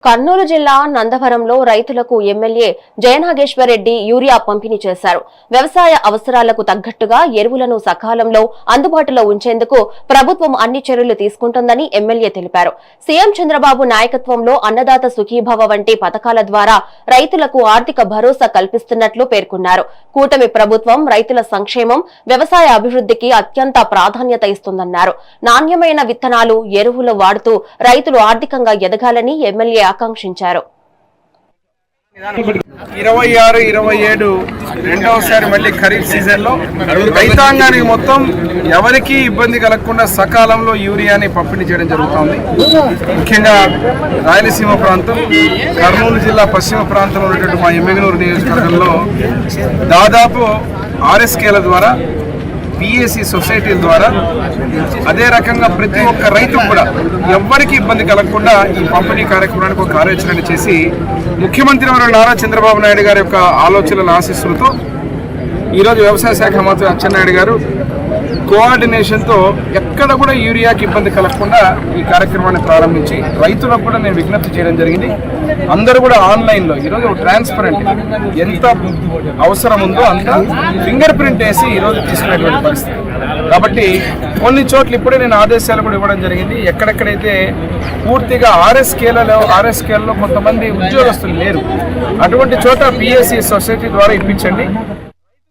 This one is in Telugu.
కర్నూలు జిల్లా నందవరంలో రైతులకు ఎమ్మెల్యే జయనాగేశ్వర్ రెడ్డి యూరియా పంపిణీ చేశారు. వ్యవసాయ అవసరాలకు తగ్గట్టుగా ఎరువులను సకాలంలో అందుబాటులో ఉంచేందుకు ప్రభుత్వం అన్ని చర్యలు తీసుకుంటోందని ఎమ్మెల్యే తెలిపారు. సీఎం చంద్రబాబు నాయకత్వంలో అన్నదాత సుఖీభవ వంటి పథకాల ద్వారా రైతులకు ఆర్థిక భరోసా కల్పిస్తున్నట్లు పేర్కొన్నారు. కూటమి ప్రభుత్వం రైతుల సంక్షేమం, వ్యవసాయ అభివృద్ధికి అత్యంత ప్రాధాన్యత ఇస్తుందన్నారు. నాణ్యమైన విత్తనాలు, ఎరువులు వాడుతూ రైతులు ఆర్థికంగా ఎదగాలని ఎమ్మెల్యే ఆకాంక్షించారు. 26-27 రెండవసారి మళ్ళీ ఖరీఫ్ సీజన్ లో రైతాంగానికి మొత్తం ఎవరికి ఇబ్బంది కలగకుండా సకాలంలో యూరియాని పంపిణీ చేయడం జరుగుతోంది. ముఖ్యంగా రాయలసీమ ప్రాంతం, కర్నూలు జిల్లా పశ్చిమ ప్రాంతంలో ఉన్నటువంటి మా ఎమ్మిగనూరు నియోజకవర్గంలో దాదాపు RSKల ద్వారా, PAC సొసైటీల ద్వారా, అదే రకంగా ప్రతి ఒక్క రైతు కూడా ఎవ్వరికి ఇబ్బంది కలగకుండా ఈ పంపిణీ కార్యక్రమానికి ఒక కార్యాచరణ చేసి ముఖ్యమంత్రి వర్యులు నారా చంద్రబాబు నాయుడు గారి యొక్క ఆలోచనల ఆశీస్సులతో ఈరోజు వ్యవసాయ శాఖ మంత్రి అచ్చెన్నాయుడు గారు కోఆర్డినేషన్తో ఎక్కడ కూడా యూరియాకి ఇబ్బంది కలగకుండా ఈ కార్యక్రమాన్ని ప్రారంభించి రైతులకు కూడా నేను విజ్ఞప్తి చేయడం జరిగింది. అందరూ కూడా ఆన్లైన్లో ఈరోజు ట్రాన్స్పరెంట్ ఎంత అవసరం ఉందో అంత ఫింగర్ ప్రింట్ వేసి ఈరోజు తీసుకునేటువంటి పరిస్థితి. కాబట్టి కొన్ని చోట్ల ఇప్పుడే నేను ఆదేశాలు కూడా ఇవ్వడం జరిగింది. ఎక్కడెక్కడైతే పూర్తిగా RSKలలో కొంతమంది ఉద్యోగస్తులు లేరు, అటువంటి చోట PAC సొసైటీ ద్వారా ఇప్పించండి.